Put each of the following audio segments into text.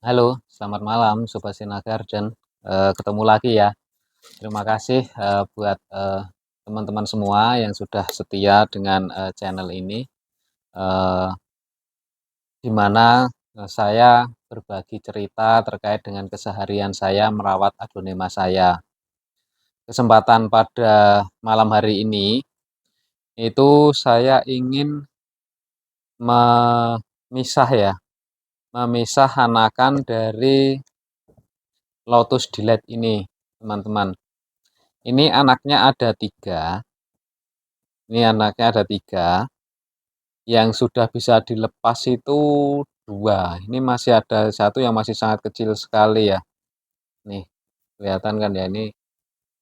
Halo, selamat malam Sobat Sinagar dan ketemu lagi ya. Terima kasih buat teman-teman semua yang sudah setia dengan channel ini, eh, di mana saya berbagi cerita terkait dengan keseharian saya merawat aglonema saya. Kesempatan pada malam hari ini itu saya ingin memisah ya, memisah anakan dari Lotus Delight ini, teman-teman. Ini anaknya ada tiga. Ini anaknya ada tiga. Yang sudah bisa dilepas itu dua. Ini masih ada satu yang masih sangat kecil sekali ya. Nih, kelihatan kan ya, ini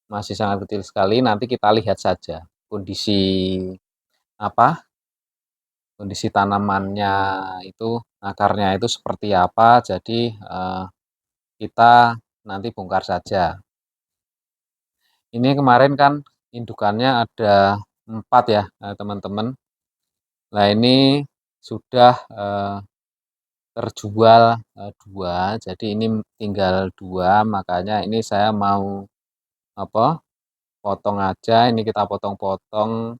masih sangat kecil sekali. Nanti kita lihat saja kondisi apa? Kondisi tanamannya itu, akarnya itu seperti apa. Jadi kita nanti bongkar saja. Ini kemarin kan indukannya ada 4 ya, teman-teman. Nah, ini sudah terjual 2, jadi ini tinggal 2, makanya ini saya mau apa, potong aja, ini kita potong-potong,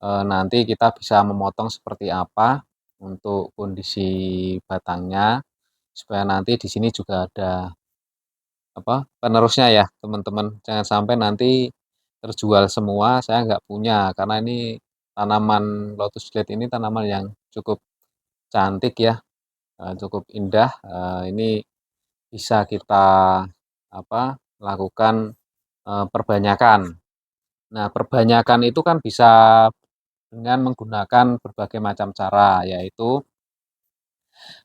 nanti kita bisa memotong seperti apa untuk kondisi batangnya, supaya nanti di sini juga ada penerusnya ya teman-teman. Jangan sampai nanti terjual semua, saya nggak punya, karena ini tanaman Lotus Blade ini tanaman yang cukup cantik ya, cukup indah, ini bisa kita lakukan perbanyakan. Nah, perbanyakan itu kan bisa dengan menggunakan berbagai macam cara, yaitu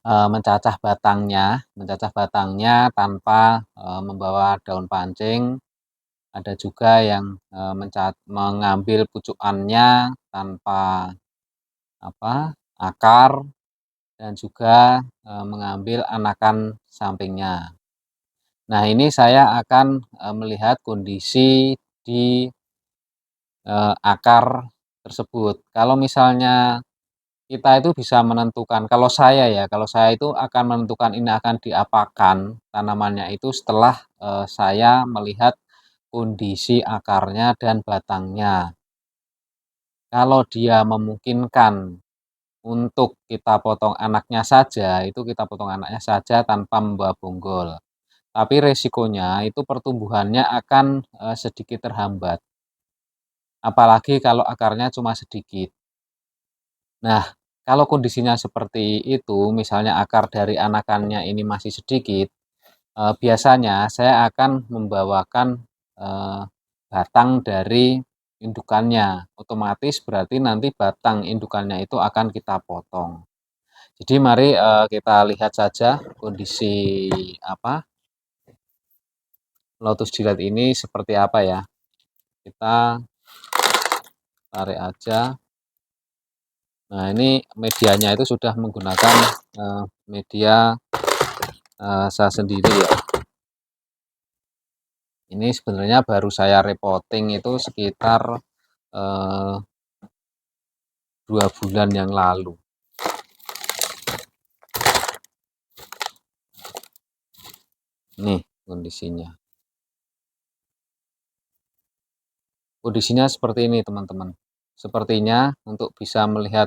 mencacah batangnya tanpa membawa daun pancing. Ada juga yang mengambil pucukannya tanpa akar, dan juga mengambil anakan sampingnya. Nah, ini saya akan melihat kondisi di akar tersebut. Kalau misalnya kita itu bisa menentukan, kalau saya itu akan menentukan ini akan diapakan tanamannya itu setelah saya melihat kondisi akarnya dan batangnya. Kalau dia memungkinkan untuk kita potong anaknya saja, itu kita potong anaknya saja tanpa membawa bonggol. Tapi resikonya itu pertumbuhannya akan sedikit terhambat. Apalagi kalau akarnya cuma sedikit. Nah, kalau kondisinya seperti itu, misalnya akar dari anakannya ini masih sedikit, biasanya saya akan membawakan batang dari indukannya. Otomatis berarti nanti batang indukannya itu akan kita potong. Jadi mari kita lihat saja kondisi Lotus Delight ini seperti apa ya. Kita tarik aja. Nah, ini medianya itu sudah menggunakan media saya sendiri ya. Ini sebenarnya baru saya repotting itu sekitar 2 bulan yang lalu. Nih kondisinya. Kondisinya seperti ini teman-teman. Sepertinya untuk bisa melihat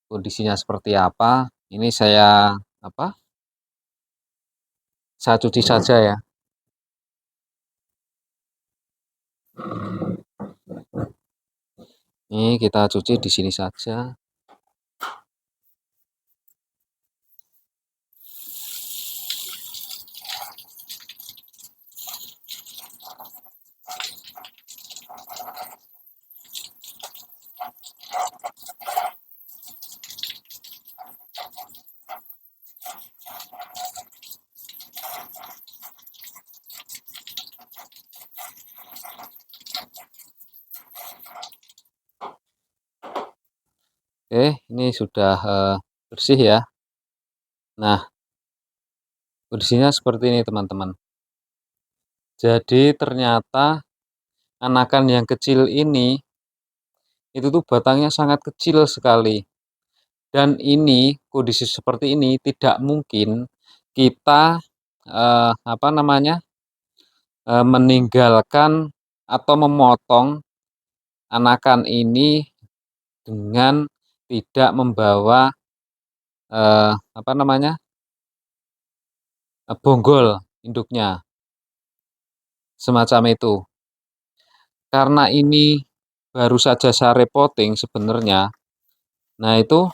kondisinya seperti apa, ini saya saya cuci saja ya. Ini kita cuci di sini saja. Oke, ini sudah bersih ya. Nah, kondisinya seperti ini teman-teman. Jadi ternyata anakan yang kecil ini itu tuh batangnya sangat kecil sekali. Dan ini kondisi seperti ini tidak mungkin kita, apa namanya, meninggalkan atau memotong anakan ini dengan tidak membawa, apa namanya, bonggol induknya, semacam itu. Karena ini baru saja saya repotting sebenarnya, nah itu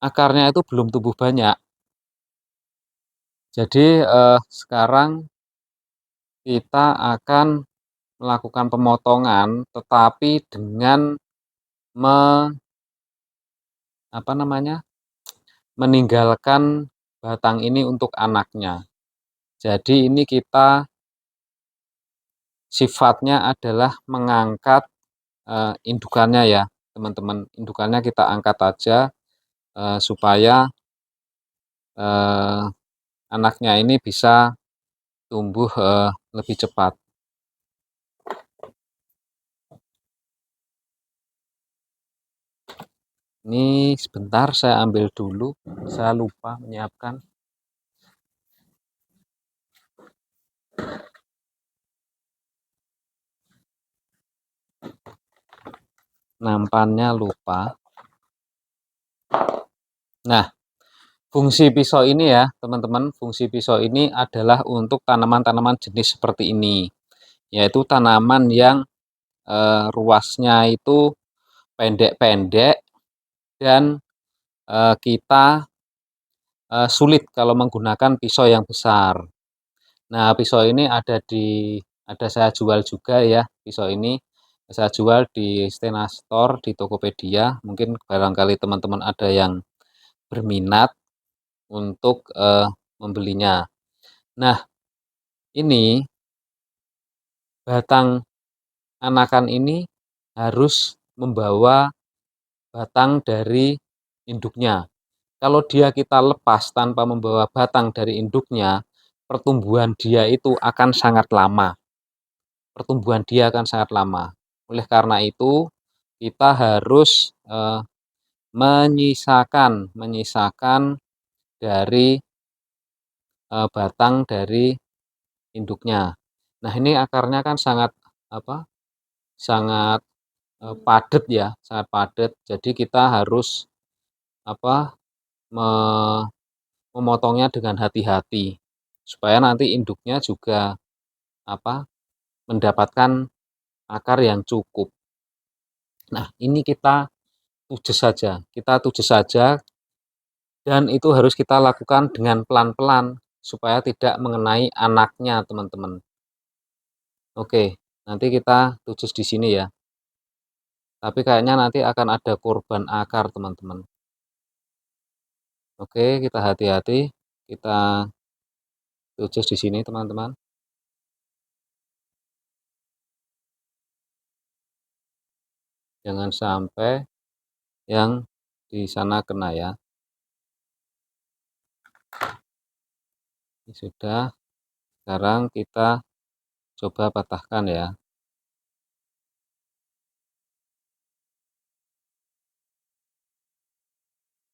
akarnya itu belum tumbuh banyak. Jadi, sekarang kita akan melakukan pemotongan, tetapi dengan me apa namanya, meninggalkan batang ini untuk anaknya. Jadi ini kita sifatnya adalah mengangkat, indukannya ya, teman-teman. Indukannya kita angkat aja, supaya, eee, anaknya ini bisa tumbuh, lebih cepat. Ini sebentar saya ambil dulu, saya lupa menyiapkan. Nampannya lupa. Nah, fungsi pisau ini ya, teman-teman, fungsi pisau ini adalah untuk tanaman-tanaman jenis seperti ini, yaitu tanaman yang, ruasnya itu pendek-pendek dan, kita, sulit kalau menggunakan pisau yang besar. Nah, pisau ini ada saya jual juga ya, pisau ini saya jual di Stena Store, di Tokopedia, mungkin barangkali teman-teman ada yang berminat untuk, membelinya. Nah, ini batang anakan ini harus membawa batang dari induknya. Kalau dia kita lepas tanpa membawa batang dari induknya, pertumbuhan dia itu akan sangat lama. Pertumbuhan dia akan sangat lama. Oleh karena itu, kita harus, menyisakan dari, batang dari induknya. Nah, ini akarnya kan sangat, apa, sangat, padat ya, sangat padat. Jadi kita harus, apa, me memotongnya dengan hati-hati, supaya nanti induknya juga, apa, mendapatkan akar yang cukup. Nah, ini kita tujes saja dan itu harus kita lakukan dengan pelan-pelan supaya tidak mengenai anaknya, teman-teman. Oke, nanti kita tujes di sini ya. Tapi kayaknya nanti akan ada korban akar, teman-teman. Oke, kita hati-hati, kita tujes di sini, teman-teman. Jangan sampai yang di sana kena ya. Ini sudah, sekarang kita coba patahkan ya.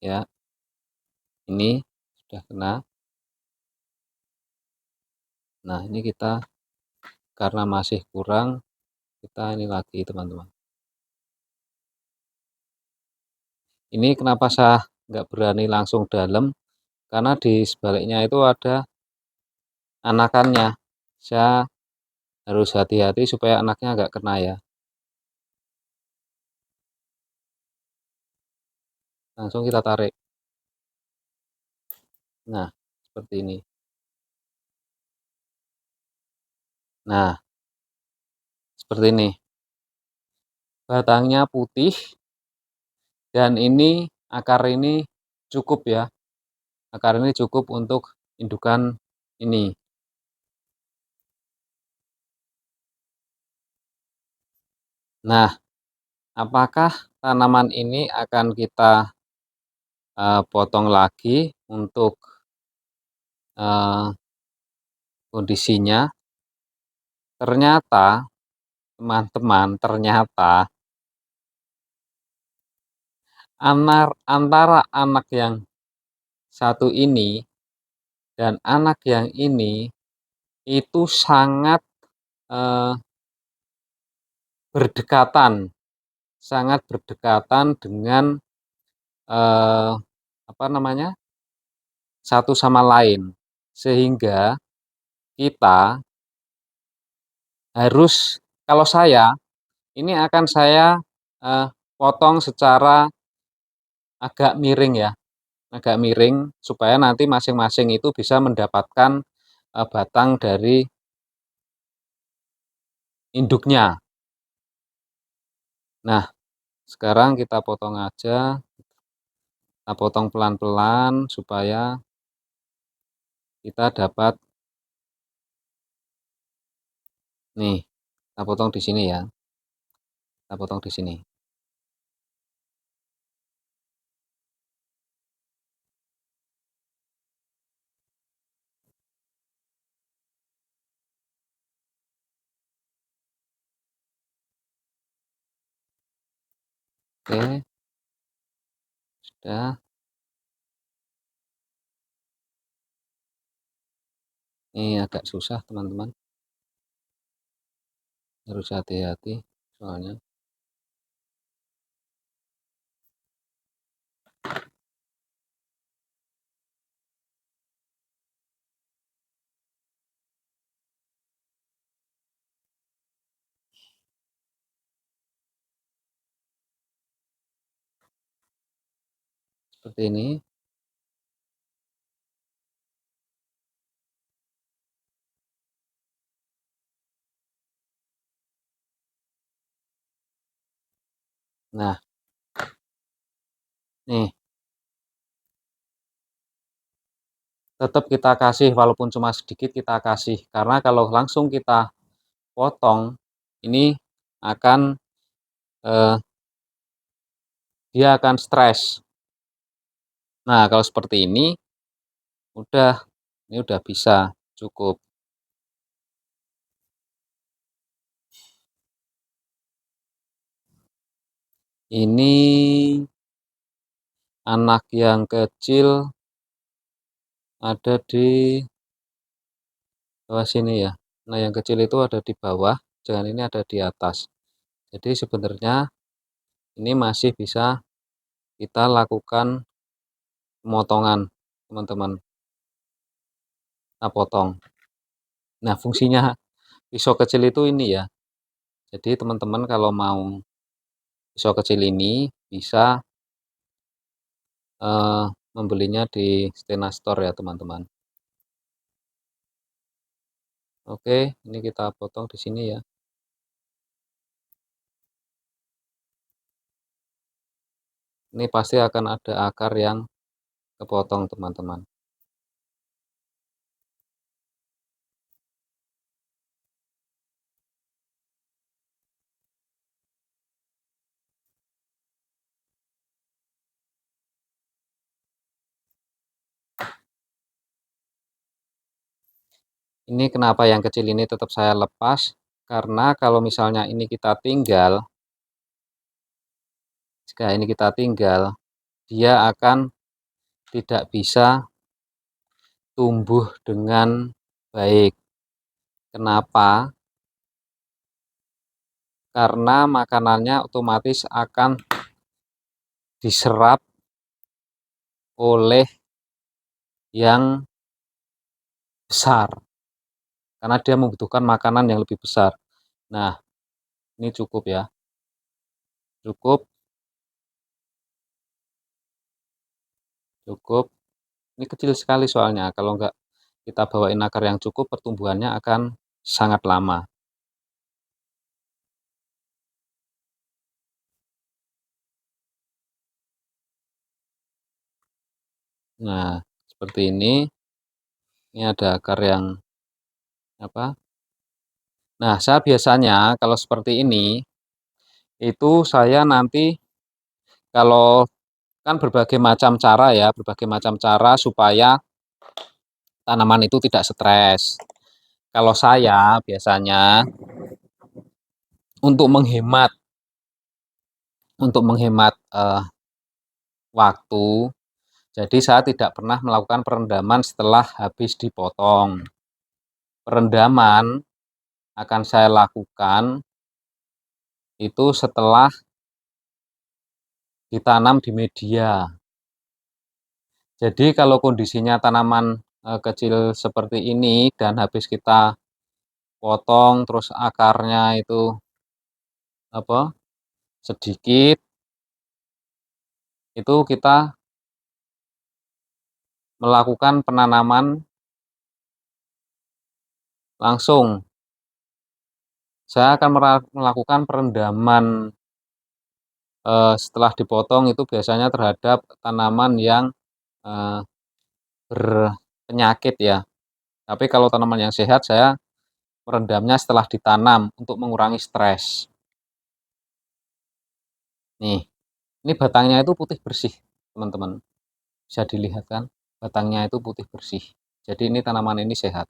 Ya, ini sudah kena. Nah, ini kita karena masih kurang, kita ini lagi, teman-teman. Ini kenapa saya nggak berani langsung dalam, karena di sebaliknya itu ada anakannya. Saya harus hati-hati supaya anaknya nggak kena ya. Langsung kita tarik. Nah, seperti ini. Nah, seperti ini. Batangnya putih dan ini akar ini cukup ya. Akar ini cukup untuk indukan ini. Nah, apakah tanaman ini akan kita, potong lagi untuk, kondisinya? Ternyata, teman-teman, ternyata antara anak yang satu ini dan anak yang ini itu sangat, eee, berdekatan sangat berdekatan dengan, eee, apa namanya, satu sama lain. Sehingga kita harus kalau saya, ini akan saya, eee, potong secara agak miring ya, agak miring supaya nanti masing-masing itu bisa mendapatkan, batang dari induknya. Nah, sekarang kita potong aja, kita potong pelan-pelan supaya kita dapat nih, kita potong di sini ya, kita potong di sini. Oke, sudah. Ini agak susah teman-teman, harus hati-hati soalnya. Seperti ini. Nah, nih, tetap kita kasih walaupun cuma sedikit kita kasih, karena kalau langsung kita potong, ini akan, eee, dia akan stres. Nah, kalau seperti udah, ini udah bisa, cukup. Ini anak yang kecil ada di bawah sini ya. Nah, yang kecil itu ada di bawah, jangan ini ada di atas. Jadi sebenarnya ini masih bisa kita lakukan pemotongan, teman-teman. Kita potong. Nah, fungsinya pisau kecil itu ini ya. Jadi teman-teman kalau mau pisau kecil ini bisa eh, membelinya di Stena Store ya, teman-teman. Oke, ini kita potong di sini ya. Ini pasti akan ada akar yang kepotong, teman-teman. Ini kenapa yang kecil ini tetap saya lepas, karena kalau misalnya ini kita tinggal, jika ini kita tinggal, dia akan tidak bisa tumbuh dengan baik. Kenapa? Karena makanannya otomatis akan diserap oleh yang besar, karena dia membutuhkan makanan yang lebih besar. Nah, ini cukup ya, cukup, cukup. Ini kecil sekali soalnya, kalau nggak kita bawain akar yang cukup, pertumbuhannya akan sangat lama. Nah, seperti ini ada akar yang apa? Nah, saya biasanya kalau seperti ini, itu saya nanti kalau kan berbagai macam cara ya, berbagai macam cara supaya tanaman itu tidak stres. Kalau saya biasanya untuk menghemat untuk menghemat, waktu, Jadi saya tidak pernah melakukan perendaman setelah habis dipotong. Perendaman akan saya lakukan itu setelah ditanam di media. Jadi kalau kondisinya tanaman kecil seperti ini dan habis kita potong terus akarnya itu sedikit, itu kita melakukan penanaman langsung. Saya akan melakukan perendaman setelah dipotong itu biasanya terhadap tanaman yang berpenyakit ya. Tapi kalau tanaman yang sehat saya merendamnya setelah ditanam untuk mengurangi stres. Nih, ini batangnya itu putih bersih, teman-teman. Bisa dilihat kan, batangnya itu putih bersih. Jadi ini tanaman ini sehat.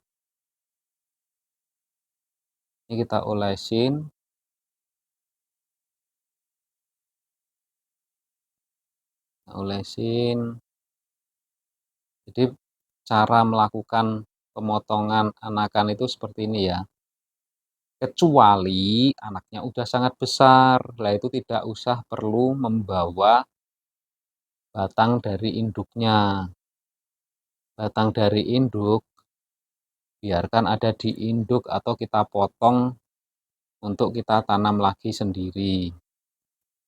Ini kita olesin. Jadi cara melakukan pemotongan anakan itu seperti ini ya. Kecuali anaknya udah sangat besar, lah itu tidak usah perlu membawa batang dari induknya. Batang dari induk biarkan ada di induk atau kita potong untuk kita tanam lagi sendiri.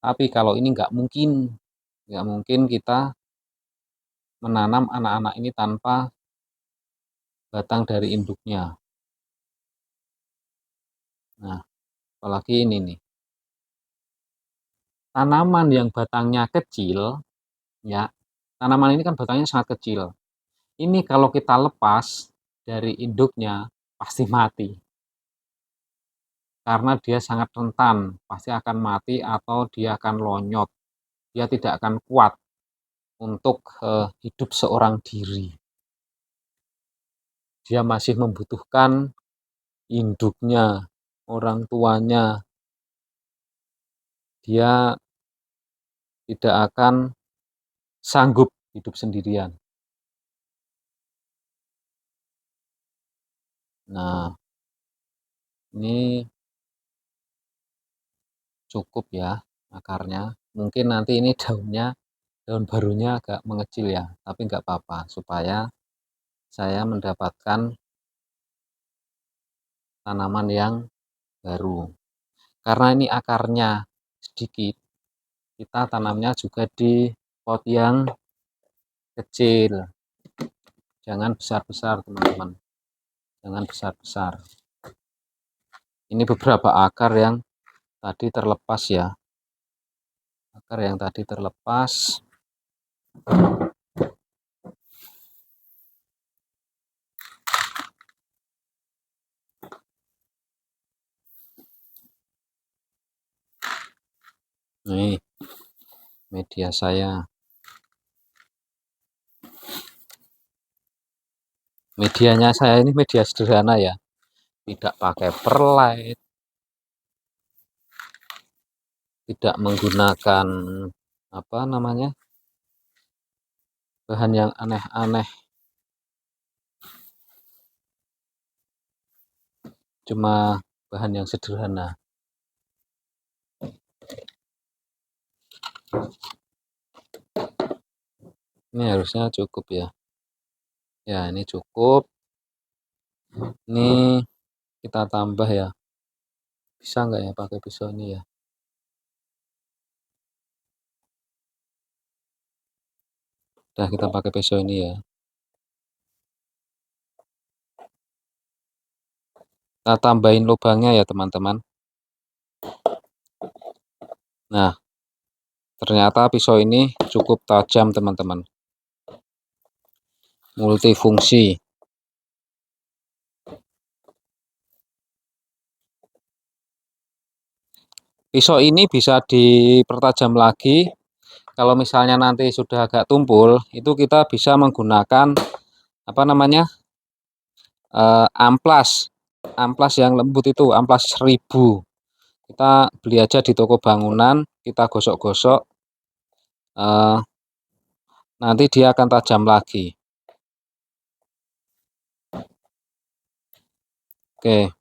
Tapi kalau ini nggak mungkin kita menanam anak-anak ini tanpa batang dari induknya. Nah, apalagi ini nih. Tanaman yang batangnya kecil, ya, tanaman ini kan batangnya sangat kecil. Ini kalau kita lepas dari induknya, pasti mati. Karena dia sangat rentan, pasti akan mati atau dia akan lonyot. Dia tidak akan kuat untuk hidup seorang diri. Dia masih membutuhkan induknya, orang tuanya. Dia tidak akan sanggup hidup sendirian. Nah, ini cukup ya akarnya. Mungkin nanti ini daun barunya agak mengecil ya, tapi nggak apa-apa supaya saya mendapatkan tanaman yang baru. Karena ini akarnya sedikit, kita tanamnya juga di pot yang kecil. Jangan besar-besar, teman-teman. Jangan besar-besar. Ini beberapa akar yang tadi terlepas ya. Akar yang tadi terlepas. Nih, media saya. Medianya saya ini media sederhana ya. Tidak pakai perlite. Tidak menggunakan bahan yang aneh-aneh. Cuma bahan yang sederhana. Ini harusnya cukup ya. Ya, ini cukup. Ini kita tambah ya. Bisa nggak ya pakai pisau ini ya? Udah kita pakai pisau ini ya. Kita tambahin lubangnya ya teman-teman. Nah, ternyata pisau ini cukup tajam teman-teman. Multifungsi. Pisau ini bisa dipertajam lagi. Kalau misalnya nanti sudah agak tumpul, itu kita bisa menggunakan amplas yang lembut itu, amplas 1000. Kita beli aja di toko bangunan, kita gosok-gosok, nanti dia akan tajam lagi. Oke,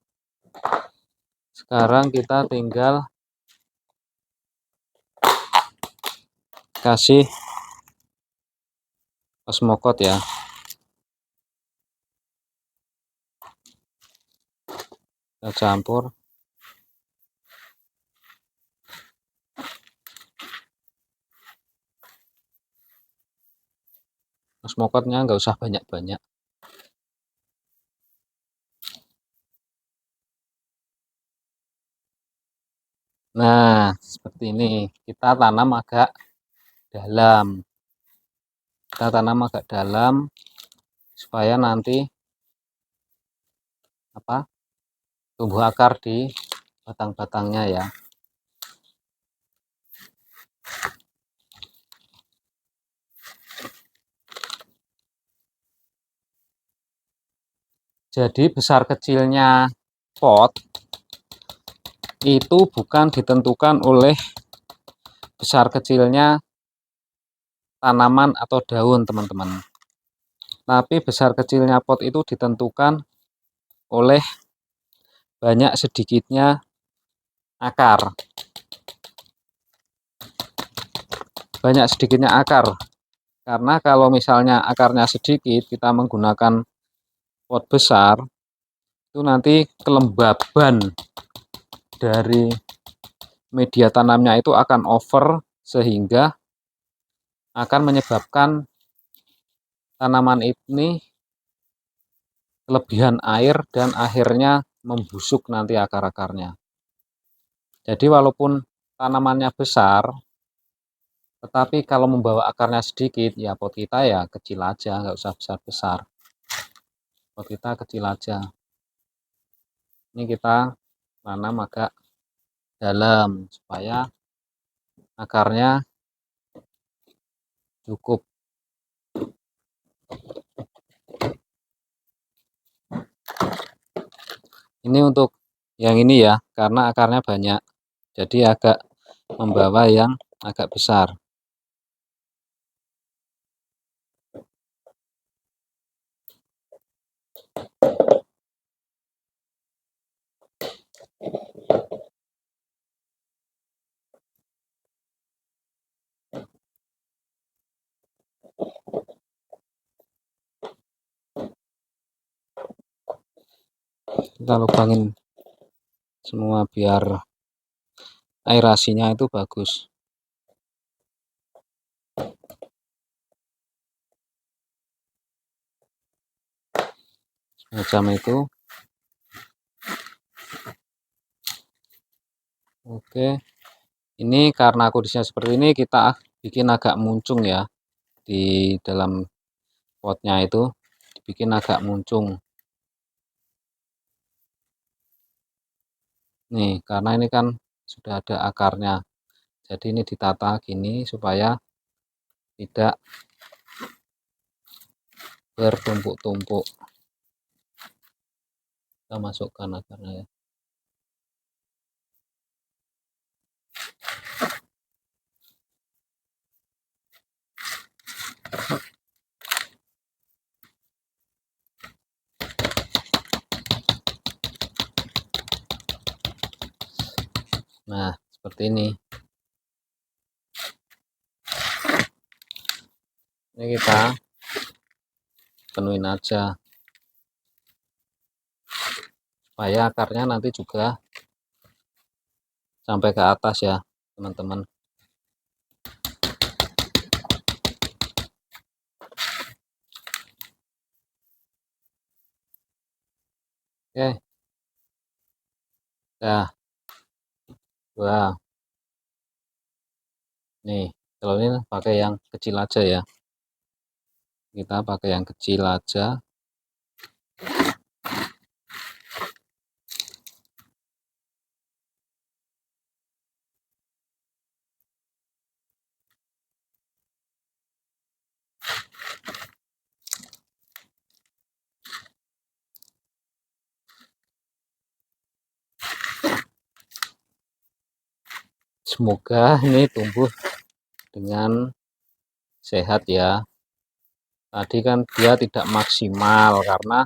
sekarang kita tinggal kasih osmokot ya. Kita campur. Osmokotnya nggak usah banyak-banyak. Nah, seperti ini. Kita tanam agak dalam. Kita tanam agak dalam supaya nanti tumbuh akar di batang-batangnya ya. Jadi besar kecilnya pot itu bukan ditentukan oleh besar kecilnya tanaman atau daun, teman-teman. Tapi besar kecilnya pot itu ditentukan oleh banyak sedikitnya akar. Banyak sedikitnya akar. Karena kalau misalnya akarnya sedikit, kita menggunakan pot besar, itu nanti kelembaban dari media tanamnya itu akan over, sehingga akan menyebabkan tanaman ini kelebihan air dan akhirnya membusuk nanti akar-akarnya. Jadi walaupun tanamannya besar, tetapi kalau membawa akarnya sedikit, ya pot kita ya kecil aja, nggak usah besar-besar. Pot kita kecil aja. Ini kita tanam agak dalam supaya akarnya cukup. Ini untuk yang ini ya, karena akarnya banyak, jadi agak membawa yang agak besar. Kita lubangin semua biar aerasinya itu bagus. Macam itu. Oke, ini karena kondisinya seperti ini, kita bikin agak muncung ya di dalam potnya, itu dibikin agak muncung nih, karena ini kan sudah ada akarnya. Jadi ini ditata gini supaya tidak bertumpuk-tumpuk. Kita masukkan akarnya ya. Nah, seperti ini. Ini kita penuhin aja supaya akarnya nanti juga sampai ke atas ya, teman-teman. Oke. Nah, wah. Nih, kalau ini pakai yang kecil aja ya. Kita pakai yang kecil aja. Semoga ini tumbuh dengan sehat ya. Tadi kan dia tidak maksimal karena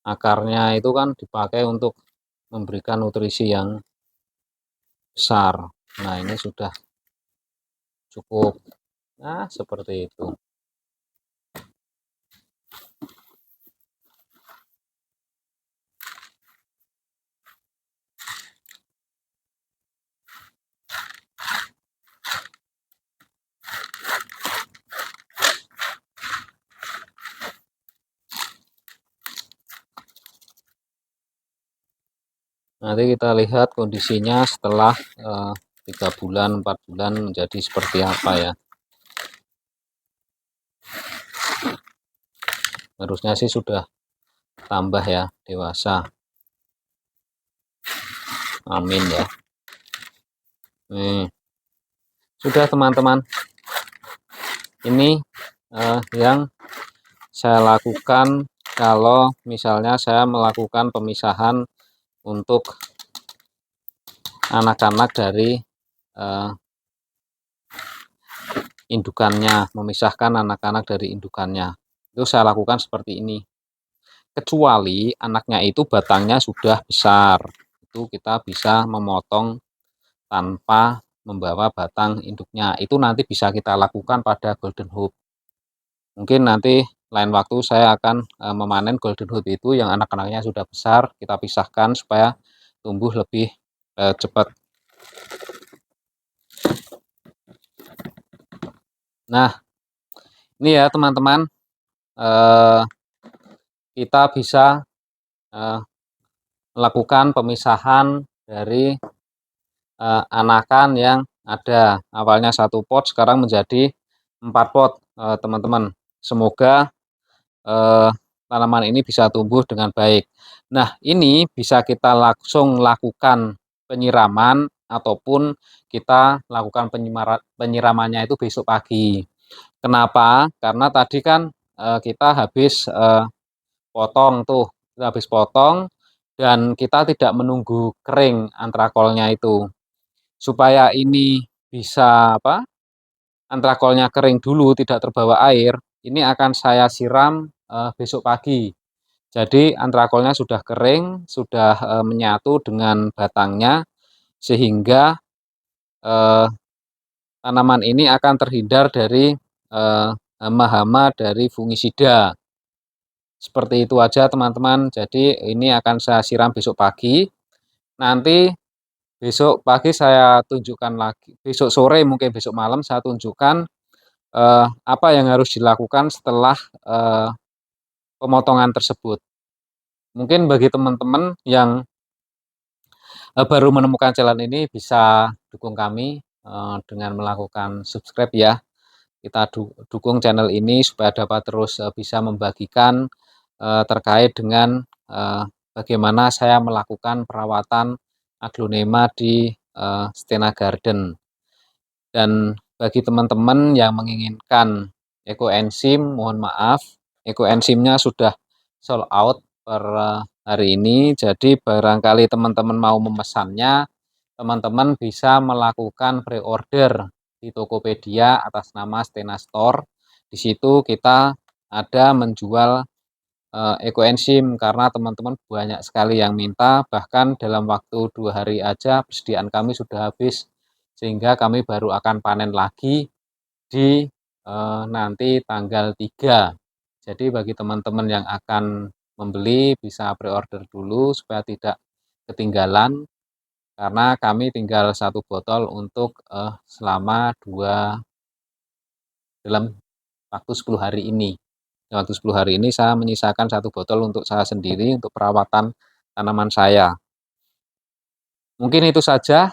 akarnya itu kan dipakai untuk memberikan nutrisi yang besar. Nah, ini sudah cukup. Nah, seperti itu. Nanti kita lihat kondisinya setelah 3 bulan, 4 bulan menjadi seperti apa ya. Harusnya sih sudah tambah ya, dewasa. Amin ya. Nih, sudah teman-teman. Ini yang saya lakukan kalau misalnya saya melakukan pemisahan untuk anak-anak dari indukannya, memisahkan anak-anak dari indukannya. Itu saya lakukan seperti ini. Kecuali anaknya itu batangnya sudah besar. Itu kita bisa memotong tanpa membawa batang induknya. Itu nanti bisa kita lakukan pada Golden Hope. Mungkin nanti lain waktu saya akan memanen Golden Hope itu yang anak-anaknya sudah besar, kita pisahkan supaya tumbuh lebih cepat. Nah, ini ya teman-teman, kita bisa melakukan pemisahan dari anakan yang ada. Awalnya 1 pot, sekarang menjadi 4 pot, teman-teman. Semoga tanaman ini bisa tumbuh dengan baik. Nah, ini bisa kita langsung lakukan penyiraman ataupun kita lakukan penyiramannya itu besok pagi. Kenapa? Karena tadi kan kita habis potong tuh, kita habis potong dan kita tidak menunggu kering antrakolnya itu. Supaya ini bisa antrakolnya kering dulu, tidak terbawa air, ini akan saya siram besok pagi. Jadi antrakolnya sudah kering, sudah menyatu dengan batangnya, sehingga tanaman ini akan terhindar dari hama-hama dari fungisida. Seperti itu aja teman-teman. Jadi ini akan saya siram besok pagi. Nanti besok pagi saya tunjukkan lagi, besok sore mungkin besok malam saya tunjukkan apa yang harus dilakukan setelah pemotongan tersebut. Mungkin bagi teman-teman yang baru menemukan channel ini bisa dukung kami dengan melakukan subscribe ya. Kita dukung channel ini supaya dapat terus bisa membagikan terkait dengan bagaimana saya melakukan perawatan aglonema di Stena Garden. Dan bagi teman-teman yang menginginkan ekoenzim, mohon maaf, ekoenzimnya sudah sold out per hari ini. Jadi barangkali teman-teman mau memesannya, teman-teman bisa melakukan pre-order di Tokopedia atas nama Stena Store. Di situ kita ada menjual ekoenzim karena teman-teman banyak sekali yang minta, bahkan dalam waktu 2 hari aja persediaan kami sudah habis, sehingga kami baru akan panen lagi di nanti tanggal 3. Jadi bagi teman-teman yang akan membeli bisa pre-order dulu supaya tidak ketinggalan, karena kami tinggal 1 botol untuk selama dalam waktu 10 hari ini. Dalam waktu 10 hari ini saya menyisakan 1 botol untuk saya sendiri untuk perawatan tanaman saya. Mungkin itu saja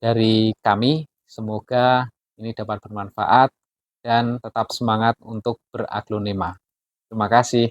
dari kami. Semoga ini dapat bermanfaat dan tetap semangat untuk beraglonema. Terima kasih.